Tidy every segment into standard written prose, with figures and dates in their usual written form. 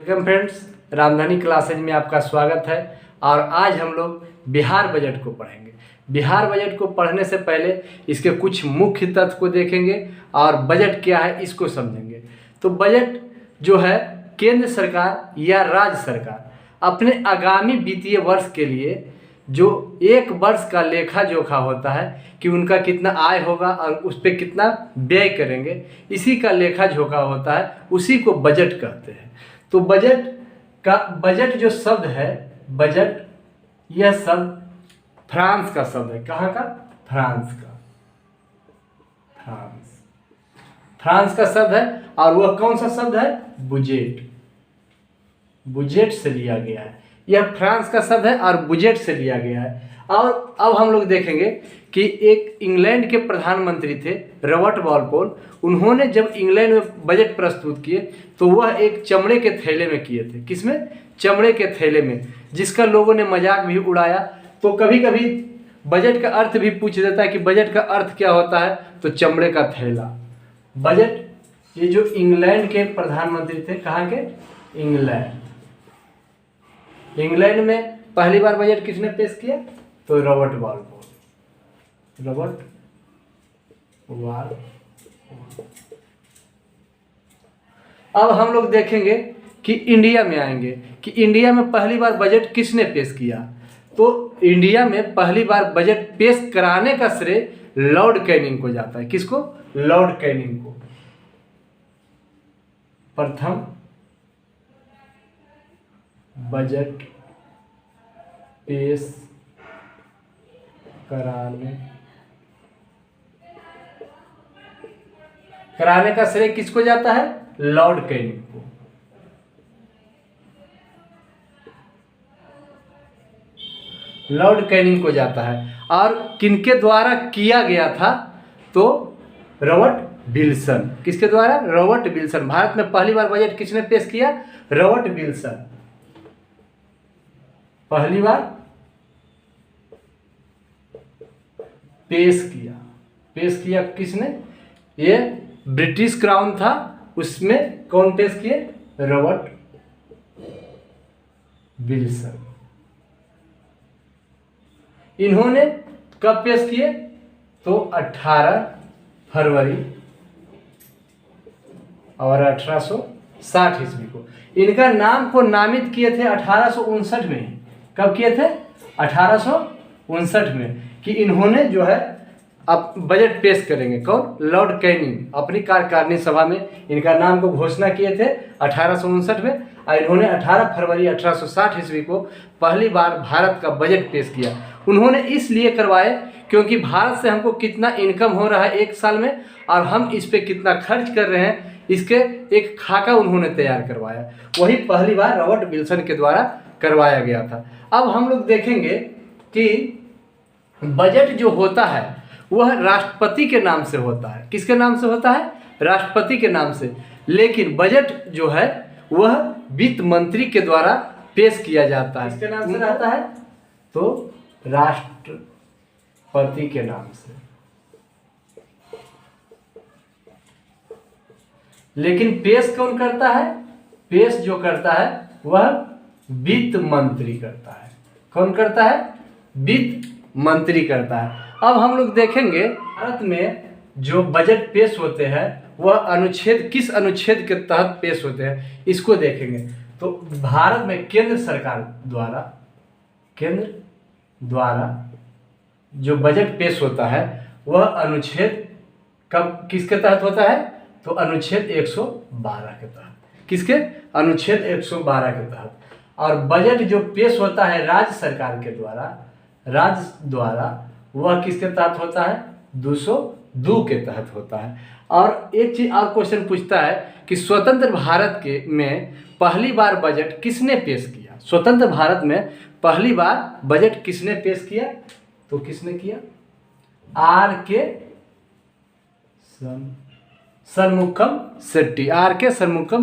Welcome friends, Ramdhani classes में आपका स्वागत है। और आज हम लोग बिहार बजट को पढ़ेंगे। बिहार बजट को पढ़ने से पहले इसके कुछ मुख्य तथ्य को देखेंगे और बजट क्या है इसको समझेंगे। तो बजट जो है केंद्र सरकार या राज्य सरकार अपने आगामी वित्तीय वर्ष के लिए जो एक वर्ष का लेखा जोखा होता है कि उनका कितना आय होगा और उस पर कितना व्यय करेंगे, इसी का लेखा जोखा होता है, उसी को बजट कहते हैं। तो बजट जो शब्द है, बजट, यह शब्द फ्रांस का शब्द है। कहाँ का? फ्रांस का। फ्रांस का शब्द है। और वह कौन सा शब्द है? बुजेट। बुजेट से लिया गया है। यह फ्रांस का शब्द है और बुजेट से लिया गया है। और अब हम लोग देखेंगे कि एक इंग्लैंड के प्रधानमंत्री थे रॉबर्ट वॉलपोल। उन्होंने जब इंग्लैंड में बजट प्रस्तुत किए तो वह एक चमड़े के थैले में किए थे। किसमें? चमड़े के थैले में, जिसका लोगों ने मजाक भी उड़ाया। तो कभी कभी बजट का अर्थ भी पूछ देता है कि बजट का अर्थ क्या होता है, तो चमड़े का थैला। बजट, ये जो इंग्लैंड के प्रधानमंत्री थे, कहाँ के? इंग्लैंड में पहली बार बजट किसने पेश किया? तो रॉबर्ट वॉलपोल। अब हम लोग देखेंगे कि इंडिया में आएंगे कि इंडिया में पहली बार बजट किसने पेश किया। तो इंडिया में पहली बार बजट पेश कराने का श्रेय लॉर्ड कैनिंग को जाता है। किसको? लॉर्ड कैनिंग को। प्रथम बजट पेश कराने का श्रेय किसको जाता है? लॉर्ड कैनिंग को। लॉर्ड कैनिंग को जाता है। और किनके द्वारा किया गया था? तो रॉबर्ट विल्सन। किसके द्वारा? Robert Wilson. भारत में पहली बार बजट किसने पेश किया? Robert Wilson. पहली बार पेश किया किसने? ये ब्रिटिश क्राउन था, उसमें कौन पेश किए? Robert Wilson. इन्होंने कब पेश किए? तो 18 फरवरी और 1860 ईस्वी को। इनका नाम को नामित किए थे 1859 में। कब किए थे? 1859 में, कि इन्होंने जो है अब बजट पेश करेंगे। कौन? Lord Canning. अपनी कार्यकारिणी सभा में इनका नाम को घोषणा किए थे 1859 में। और इन्होंने 18 फरवरी 1860 ईस्वी को पहली बार भारत का बजट पेश किया। उन्होंने इसलिए करवाए क्योंकि भारत से हमको कितना इनकम हो रहा है एक साल में और हम इस पे कितना खर्च कर रहे हैं, इसके एक खाका उन्होंने तैयार करवाया। वही पहली बार रॉबर्ट विल्सन के द्वारा करवाया गया था। अब हम लोग देखेंगे कि बजट जो होता है वह राष्ट्रपति के नाम से होता है। किसके नाम से होता है? राष्ट्रपति के नाम से। लेकिन बजट जो है वह वित्त मंत्री के द्वारा पेश किया जाता है। किसके नाम से रहता है? तो राष्ट्रपति के नाम से। लेकिन पेश कौन करता है? पेश जो करता है वह वित्त मंत्री करता है। कौन करता है? वित्त मंत्री करता है। अब हम लोग देखेंगे भारत में जो बजट पेश होते हैं वह अनुच्छेद, किस अनुच्छेद के तहत पेश होते हैं, इसको देखेंगे। तो भारत में केंद्र सरकार द्वारा जो बजट पेश होता है वह अनुच्छेद कब किसके तहत होता है? तो अनुच्छेद 112 के तहत। किसके? अनुच्छेद 112 के तहत। और बजट जो पेश होता है राज्य सरकार के द्वारा वह किसके तहत होता है? 202 के तहत होता है। और एक चीज और क्वेश्चन पूछता है कि स्वतंत्र भारत में पहली बार बजट किसने पेश किया? स्वतंत्र भारत में पहली बार बजट किसने पेश किया? तो किसने किया? R.K. षणमुगम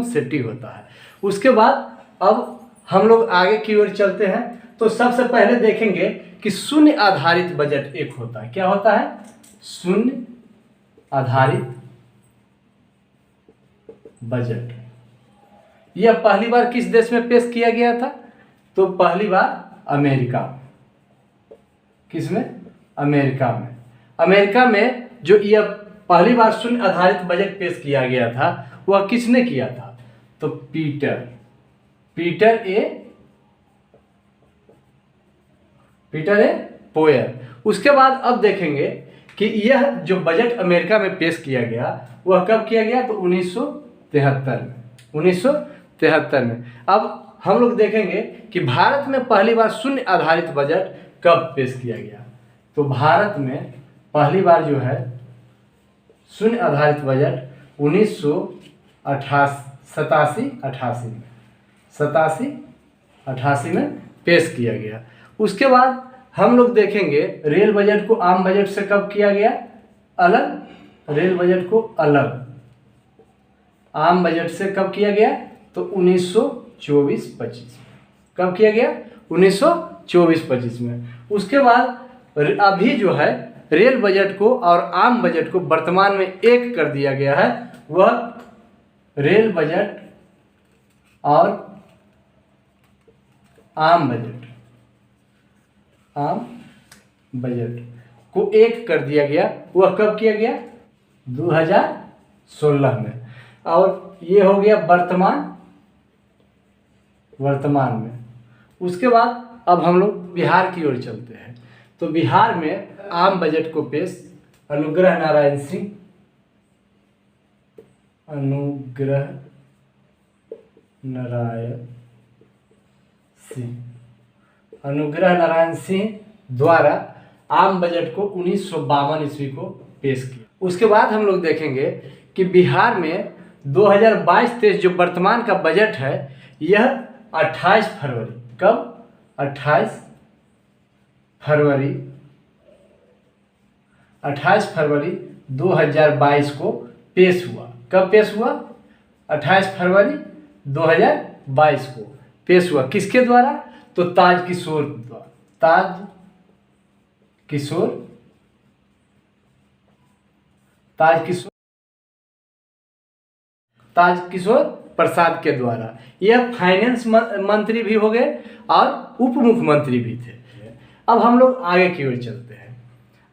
शेट्टी होता है। उसके बाद अब हम लोग आगे की ओर चलते हैं। तो सबसे पहले देखेंगे कि शून्य आधारित बजट एक होता है। क्या होता है? शून्य आधारित बजट। यह पहली बार किस देश में पेश किया गया था? तो पहली बार अमेरिका। किस में? अमेरिका में। अमेरिका में जो यह पहली बार शून्य आधारित बजट पेश किया गया था वह किसने किया था? तो पीटर ए पोयर। उसके बाद अब देखेंगे कि यह जो बजट अमेरिका में पेश किया गया वह कब किया गया? तो 1973 में। 1973 में। अब हम लोग देखेंगे कि भारत में पहली बार शून्य आधारित बजट कब पेश किया गया? तो भारत में पहली बार जो है शून्य आधारित बजट 1988 में पेश किया गया। उसके बाद हम लोग देखेंगे रेल बजट को आम बजट से कब किया गया? अलग। रेल बजट को अलग आम बजट से कब किया गया? तो 1924-25। कब किया गया? 1924-25 में। उसके बाद अभी जो है रेल बजट को और आम बजट को वर्तमान में एक कर दिया गया है। वह रेल बजट और आम बजट को एक कर दिया गया। वह कब किया गया? 2016 में। और ये हो गया वर्तमान में। उसके बाद अब हम लोग बिहार की ओर चलते हैं। तो बिहार में आम बजट को पेश अनुग्रह नारायण सिंह द्वारा आम बजट को 1952 ईस्वी को पेश किया। उसके बाद हम लोग देखेंगे कि बिहार में 2022-23 जो वर्तमान का बजट है यह 28 फरवरी। कब? 28 फरवरी 2022 को पेश हुआ। कब पेश हुआ? 28 फरवरी 2022 को पेश हुआ। किसके द्वारा? तो ताजकिशोर प्रसाद के द्वारा। यह फाइनेंस मंत्री भी हो गए और उप मुख्यमंत्री भी थे। अब हम लोग आगे की ओर चलते हैं।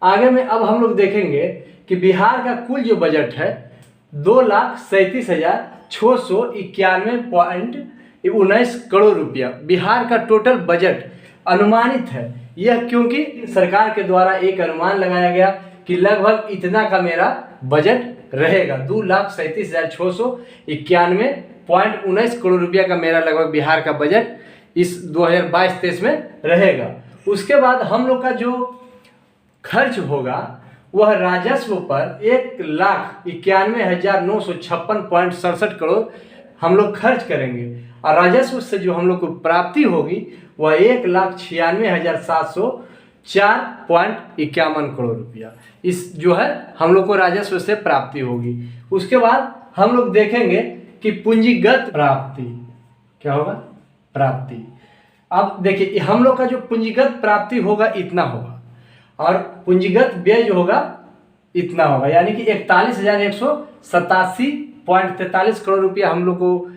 आगे में अब हम लोग देखेंगे कि बिहार का कुल जो बजट है 2,37,691.19 करोड़ रुपया बिहार का टोटल बजट अनुमानित है। यह क्योंकि सरकार के द्वारा एक अनुमान लगाया गया कि लगभग इतना का मेरा बजट रहेगा। 2,37,691.19 करोड़ रुपया का मेरा लगभग बिहार का बजट इस 2022-23 में रहेगा। उसके बाद हम लोग का जो खर्च होगा वह राजस्व पर 1,91,956.67 करोड़ हम लोग खर्च करेंगे और राजस्व से जो हम लोग को प्राप्ति होगी वह 1,96,704.51 करोड़ रुपया इस जो है हम लोग को राजस्व से प्राप्ति होगी। उसके बाद हम लोग देखेंगे कि पूंजीगत प्राप्ति क्या होगा? प्राप्ति। अब देखिए हम लोग का जो पूंजीगत प्राप्ति होगा इतना होगा और पूंजीगत व्यय जो होगा इतना होगा, यानी कि 41,187.43 करोड़ रुपया हम लोग को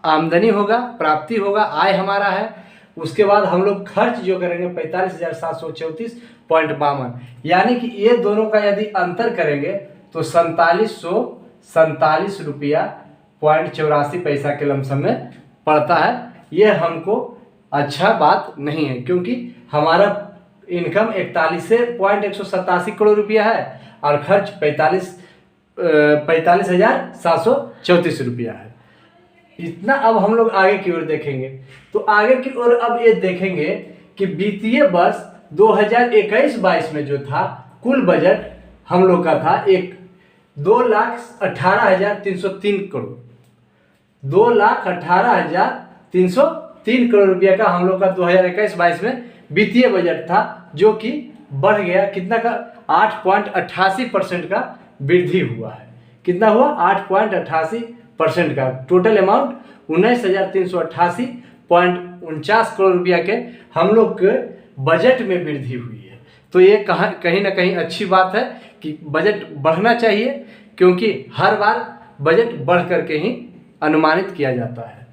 आमदनी होगा, प्राप्ति होगा, आय हमारा है। उसके बाद हम लोग खर्च जो करेंगे 45,734.52, यानी कि ये दोनों का यदि अंतर करेंगे तो 4747 रुपया 84 पैसा के लमसम में पड़ता है। ये हमको अच्छा बात नहीं है क्योंकि हमारा इनकम 41,187 करोड़ रुपया है और खर्च 45,734 रुपया है। इतना अब हम लोग आगे की ओर देखेंगे तो आगे की ओर अब ये देखेंगे कि वित्तीय वर्ष 2021-22 में जो था कुल बजट हम लोग का था 2,18,303 करोड़ 2,18,303 करोड़ रुपया का हम लोग का 2021-22 में वित्तीय बजट था, जो कि बढ़ गया कितना का 8.88% का वृद्धि हुआ है। कितना हुआ? 8.88% का। टोटल अमाउंट 19,388.49 करोड़ रुपया के हम लोग के बजट में वृद्धि हुई है। तो ये कहीं ना कहीं अच्छी बात है कि बजट बढ़ना चाहिए, क्योंकि हर बार बजट बढ़ करके ही अनुमानित किया जाता है।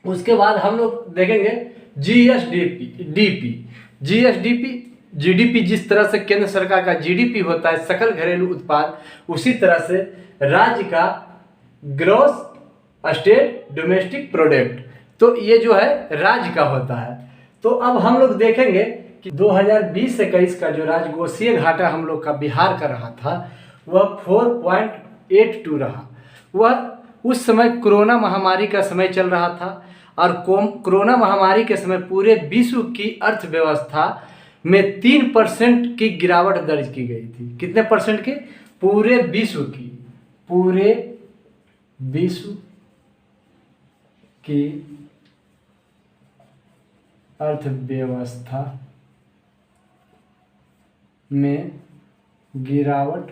उसके बाद हम लोग देखेंगे जीएसडीपी जीडीपी, जिस तरह से केंद्र सरकार का जीडीपी होता है सकल घरेलू उत्पाद, उसी तरह से राज्य का ग्रॉस स्टेट डोमेस्टिक प्रोडक्ट, तो ये जो है राज्य का होता है। तो अब हम लोग देखेंगे कि 2020-21 का जो राजकोषीय घाटा हम लोग का बिहार का रहा था वह 4.82 रहा। वह उस समय कोरोना महामारी का समय चल रहा था और कोरोना महामारी के समय पूरे विश्व की अर्थव्यवस्था में 3% की गिरावट दर्ज की गई थी। कितने परसेंट की? पूरे विश्व की अर्थव्यवस्था में गिरावट,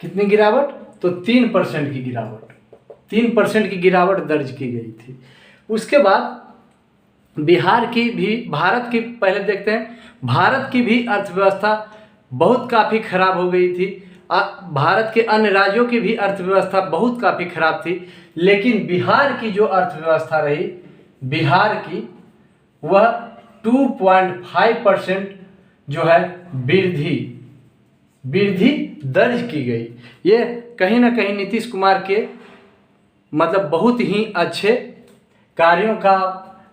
कितनी गिरावट? तो 3% की गिरावट, 3% की गिरावट दर्ज की गई थी। उसके बाद बिहार की भी, भारत की पहले देखते हैं, भारत की भी अर्थव्यवस्था बहुत काफ़ी खराब हो गई थी। भारत के अन्य राज्यों की भी अर्थव्यवस्था बहुत काफ़ी खराब थी, लेकिन बिहार की जो अर्थव्यवस्था रही, बिहार की वह 2.5% जो है वृद्धि दर्ज की गई। ये कहीं ना कहीं नीतीश कुमार के मतलब बहुत ही अच्छे कार्यों का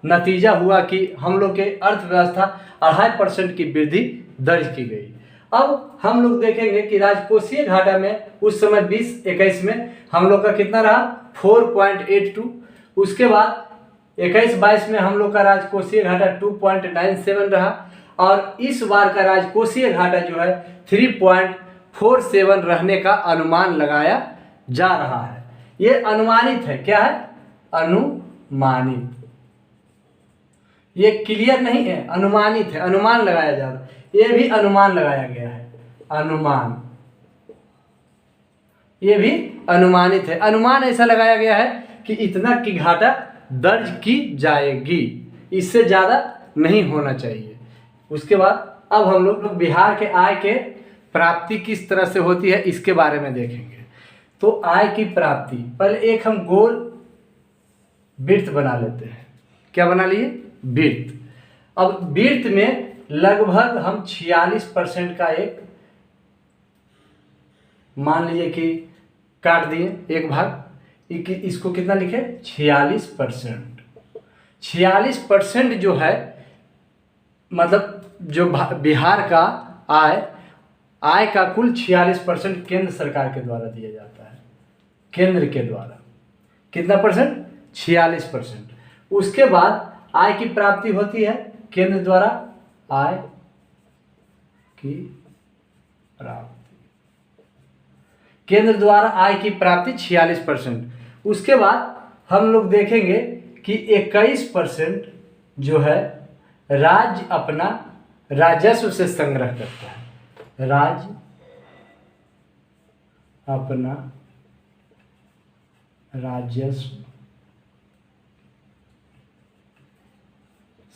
नतीजा हुआ कि हम लोग के अर्थव्यवस्था 2.5% की वृद्धि दर्ज की गई। अब हम लोग देखेंगे कि राजकोषीय घाटा में उस समय 20-21 में हम लोग का कितना रहा? 4.82। उसके बाद 21-22 में हम लोग का राजकोषीय घाटा 2.97 रहा और इस बार का राजकोषीय घाटा जो है 3.47 रहने का अनुमान लगाया जा रहा है। ये अनुमानित है। क्या है? अनुमानित, ये क्लियर नहीं है, अनुमानित है, अनुमान लगाया जा रहा है। ये भी अनुमान लगाया गया है, अनुमान, ये भी अनुमानित है। अनुमान ऐसा लगाया गया है कि इतना की घाटा दर्ज की जाएगी, इससे ज़्यादा नहीं होना चाहिए। उसके बाद अब हम लोग बिहार के आय के प्राप्ति किस तरह से होती है इसके बारे में देखेंगे। तो आय की प्राप्ति, पहले एक हम गोल वृत्त बना लेते हैं। क्या बना लिए? वृत्त। अब वृत्त में लगभग हम 46% का एक, मान लीजिए कि काट दिए एक भाग, इसको कितना लिखे? 46%। 46% जो है मतलब जो बिहार का आय का कुल 46% केंद्र सरकार के द्वारा दिया जाता है। केंद्र के द्वारा कितना परसेंट? 46%। उसके बाद आय की प्राप्ति होती है केंद्र द्वारा, आय की प्राप्ति, केंद्र द्वारा आय की प्राप्ति 46%। उसके बाद हम लोग देखेंगे कि 21% जो है राज्य अपना राजस्व से संग्रह करता है। राज्य अपना राजस्व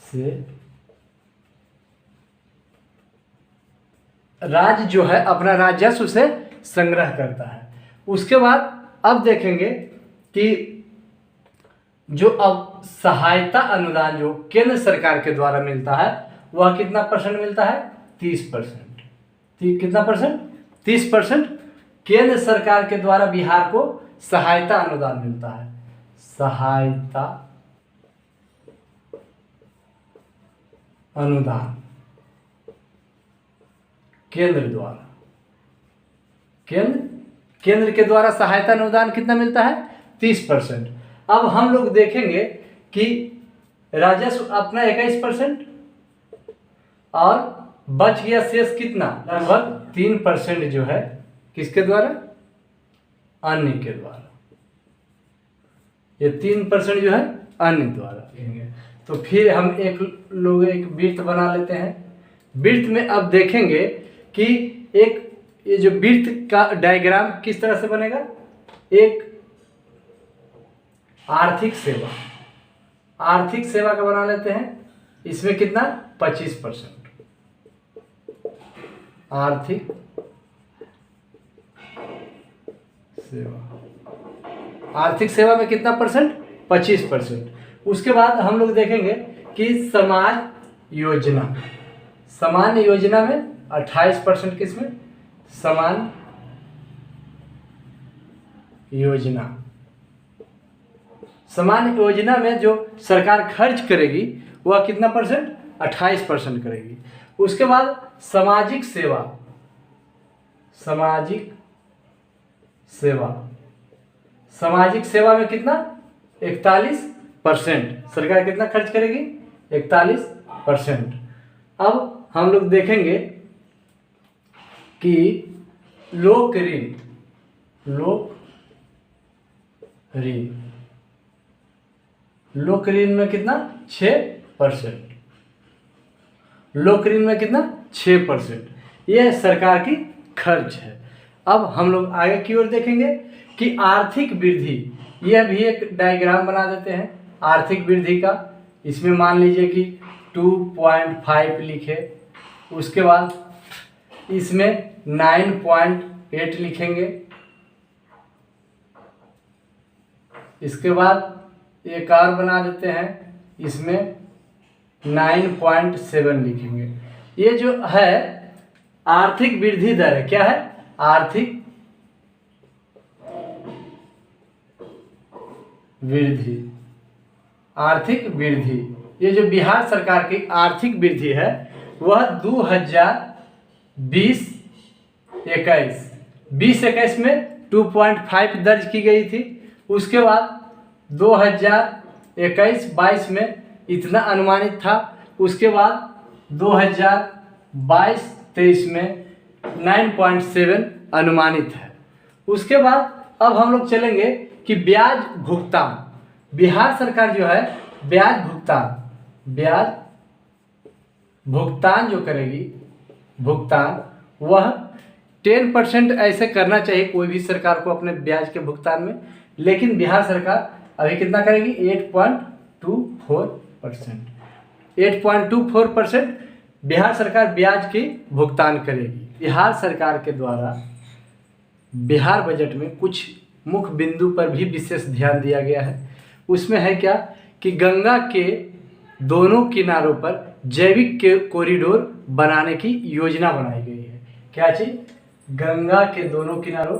से, राज्य जो है अपना राजस्व से संग्रह करता है। उसके बाद अब देखेंगे कि जो अब सहायता अनुदान जो केंद्र सरकार के द्वारा मिलता है वह कितना परसेंट मिलता है? 30%। कितना परसेंट? 30% केंद्र सरकार के द्वारा बिहार को सहायता अनुदान मिलता है। सहायता अनुदान केंद्र द्वारा, केंद्र के द्वारा सहायता अनुदान कितना मिलता है? 30%। अब हम लोग देखेंगे कि राजस्व अपना 21% और बच गया शेष कितना? लगभग 3% जो है किसके द्वारा? अन्य के द्वारा। ये 3% जो है अन्य द्वारा। तो फिर हम एक वृत्त बना लेते हैं। वृत्त में अब देखेंगे कि ये जो वृत्त का डायग्राम किस तरह से बनेगा? एक आर्थिक सेवा का बना लेते हैं। इसमें कितना? 25%। आर्थिक सेवा आर्थिक सेवा में कितना परसेंट? 25%। उसके बाद हम लोग देखेंगे कि समाज योजना, सामान्य योजना में 28%। किसमें? सामान्य योजना। सामान्य योजना में जो सरकार खर्च करेगी वह कितना परसेंट? 28% करेगी। उसके बाद सामाजिक सेवा, सामाजिक सेवा, सामाजिक सेवा में कितना? 41%। सरकार कितना खर्च करेगी? 41%। अब हम लोग देखेंगे कि लोक ऋण, लोक ऋण, लोक ऋण में कितना? 6%। लोक ऋण में कितना? 6%। यह सरकार की खर्च है। अब हम लोग आगे की ओर देखेंगे कि आर्थिक वृद्धि, यह भी एक डायग्राम बना देते हैं आर्थिक वृद्धि का। इसमें मान लीजिए कि 2.5 लिखे, उसके बाद इसमें 9.8 लिखेंगे, इसके बाद एक और बना देते हैं, इसमें 9.7 लिखेंगे। ये जो है आर्थिक वृद्धि दर है, क्या है? आर्थिक वृद्धि, आर्थिक वृद्धि। ये जो बिहार सरकार की आर्थिक वृद्धि है वह 2020-21 में 2.5 दर्ज की गई थी। उसके बाद 2021-22 में इतना अनुमानित था। उसके बाद 2022-23 में 9.7 अनुमानित है। उसके बाद अब हम लोग चलेंगे कि ब्याज भुगतान। बिहार सरकार जो है ब्याज भुगतान जो करेगी, भुगतान वह 10% ऐसे करना चाहिए कोई भी सरकार को अपने ब्याज के भुगतान में, लेकिन बिहार सरकार अभी कितना करेगी? 8.24%। 8.24% बिहार सरकार ब्याज की भुगतान करेगी। बिहार सरकार के द्वारा बिहार बजट में कुछ मुख्य बिंदु पर भी विशेष ध्यान दिया गया है। उसमें है क्या कि गंगा के दोनों किनारों पर जैविक के कॉरिडोर बनाने की योजना बनाई गई है। क्या चीज? गंगा के दोनों किनारों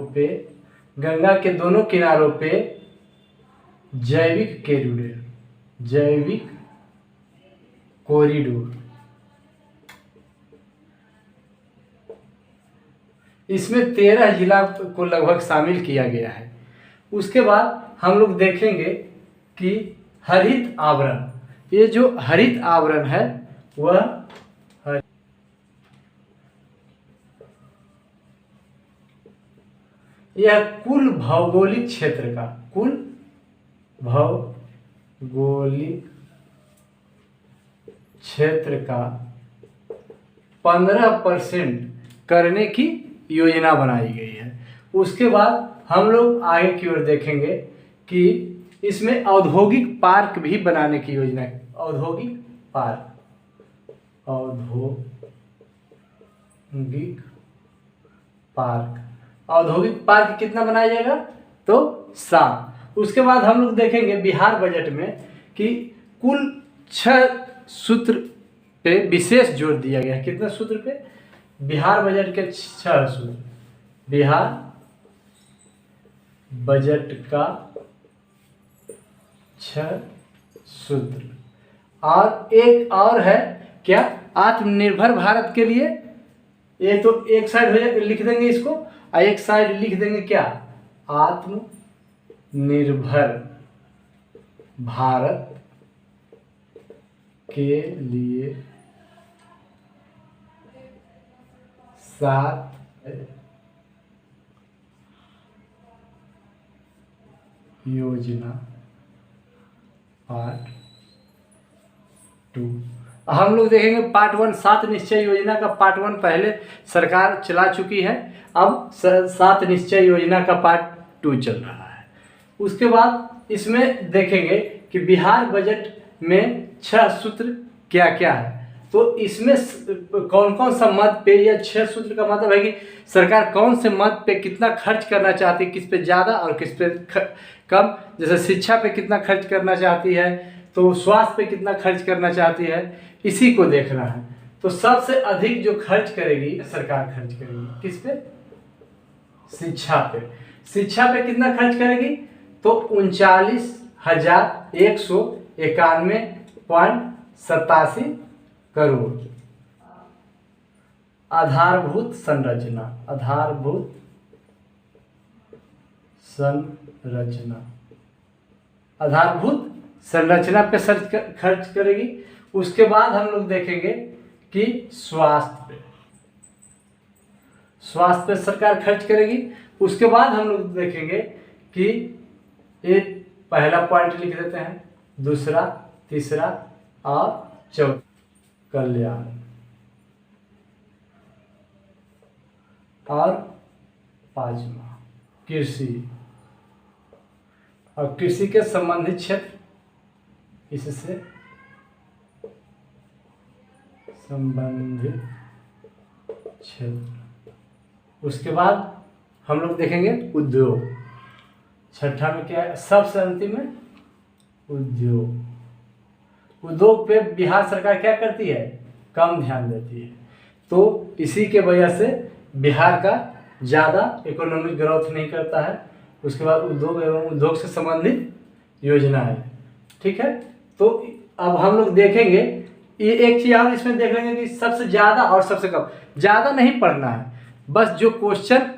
पे, गंगा के दोनों किनारों पे जैविक कॉरिडोर, इसमें 13 जिला को लगभग शामिल किया गया है। उसके बाद हम लोग देखेंगे कि हरित आवरण, ये जो हरित आवरण है वह यह कुल भौगोलिक क्षेत्र का, कुल भौगोलिक क्षेत्र का 15% करने की योजना बनाई गई है। उसके बाद हम लोग आगे की ओर देखेंगे कि इसमें औद्योगिक पार्क भी बनाने की योजना है। औद्योगिक पार्क कितना बनाया जाएगा? तो 7। उसके बाद हम लोग देखेंगे बिहार बजट में कि कुल 6 सूत्र पे विशेष जोर दिया गया है। कितने सूत्र पे? बिहार बजट के 6 सूत्र, बिहार बजट का 6 सूत्र। और एक और है क्या? आत्मनिर्भर भारत के लिए। ये तो एक साइड हो जाए, लिख देंगे इसको, और एक साइड लिख देंगे क्या? आत्मनिर्भर भारत के लिए 7 योजना पार्ट 2। हम लोग देखेंगे पार्ट 1 7 निश्चय योजना का पार्ट 1 पहले सरकार चला चुकी है। अब 7 निश्चय योजना का पार्ट 2 चल रहा है। उसके बाद इसमें देखेंगे कि बिहार बजट में 6 सूत्र क्या क्या है। तो इसमें कौन कौन सा मद पे, या 6 सूत्र का मतलब है कि सरकार कौन से मद पे कितना खर्च करना चाहती है, किस पे ज़्यादा और किस पे कम। जैसे शिक्षा पे कितना खर्च करना चाहती है, तो स्वास्थ्य पे कितना खर्च करना चाहती है, इसी को देखना है। तो सबसे अधिक जो खर्च करेगी सरकार खर्च करेगी किस पे? शिक्षा पे। शिक्षा पे कितना खर्च करेगी? तो 39,191.87 करोड़। आधारभूत संरचना, आधारभूत संरचना, आधारभूत संरचना पे खर्च करेगी। उसके बाद हम लोग देखेंगे कि स्वास्थ्य पे, स्वास्थ्य पे सरकार खर्च करेगी। उसके बाद हम लोग देखेंगे कि एक पहला पॉइंट लिख देते हैं, दूसरा, तीसरा और चौथा, कल्याण और पांचवा कृषि, और कृषि के संबंधित क्षेत्र, इससे संबंधित क्षेत्र। उसके बाद हम लोग देखेंगे उद्योग, छठा में क्या है, सबसे अंतिम में उद्योग। उद्योग पे बिहार सरकार क्या करती है? कम ध्यान देती है। तो इसी के वजह से बिहार का ज़्यादा इकोनॉमिक ग्रोथ नहीं करता है। उसके बाद उद्योग एवं उद्योग से संबंधित योजना है। ठीक है, तो अब हम लोग देखेंगे ये एक चीज़ और इसमें देख लेंगे कि सबसे ज़्यादा और सबसे कम। ज़्यादा नहीं पढ़ना है, बस जो क्वेश्चन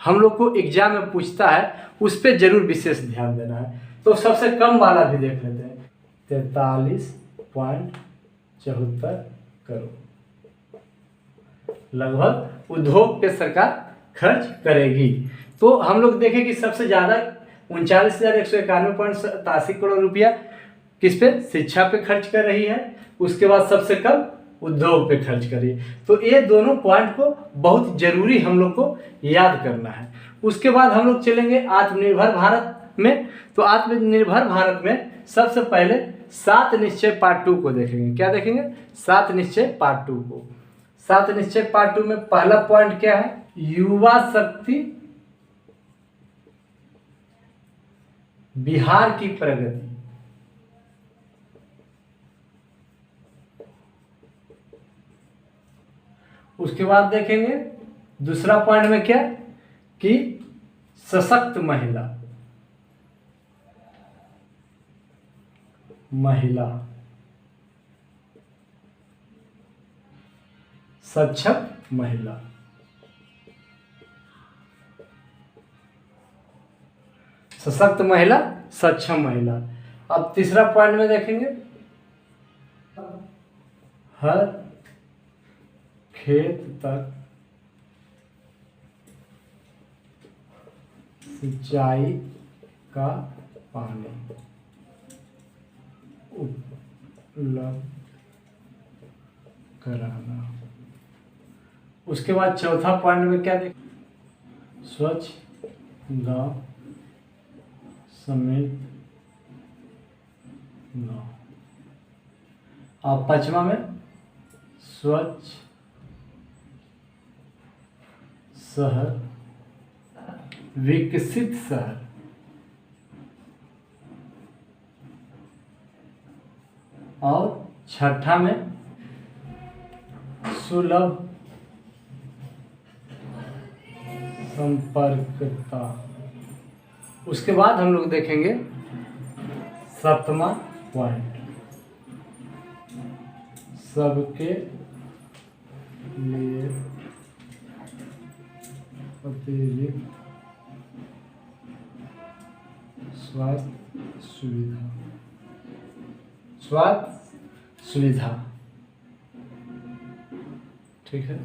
हम लोग को एग्जाम में पूछता है उस पर जरूर विशेष ध्यान देना है। तो सबसे कम वाला भी देख लेते हैं, 43.74 करोड़ लगभग उद्योग पे सरकार खर्च करेगी। तो हम लोग देखें कि सबसे ज़्यादा 39,191.87 करोड़ रुपया किस पे? शिक्षा पे खर्च कर रही है। उसके बाद सबसे कम उद्योग पे खर्च कर रही है। तो ये दोनों पॉइंट को बहुत जरूरी हम लोग को याद करना है। उसके बाद हम लोग चलेंगे आत्मनिर्भर भारत में। तो आत्मनिर्भर भारत में सबसे पहले 7 निश्चय पार्ट 2 को देखेंगे। क्या देखेंगे? 7 निश्चय पार्ट 2 को। 7 निश्चय पार्ट 2 में पहला पॉइंट क्या है? युवा शक्ति बिहार की प्रगति। उसके बाद देखेंगे दूसरा पॉइंट में क्या कि सशक्त महिला, महिला सक्षम महिला। सशक्त महिला, सक्षम महिला। अब तीसरा पॉइंट में देखेंगे हर खेत तक सिंचाई का पानी उपलब्ध कराना। उसके बाद चौथा पॉइंट में क्या देखें? स्वच्छ गांव समेत गांव। और पांचवा में स्वच्छ शहर, विकसित शहर। और छठा में सुलभ संपर्कता। उसके बाद हम लोग देखेंगे 7वां पॉइंट, सबके लिए अतिरिक्त स्वास्थ्य सुविधा, स्वास्थ्य सुविधा। ठीक है।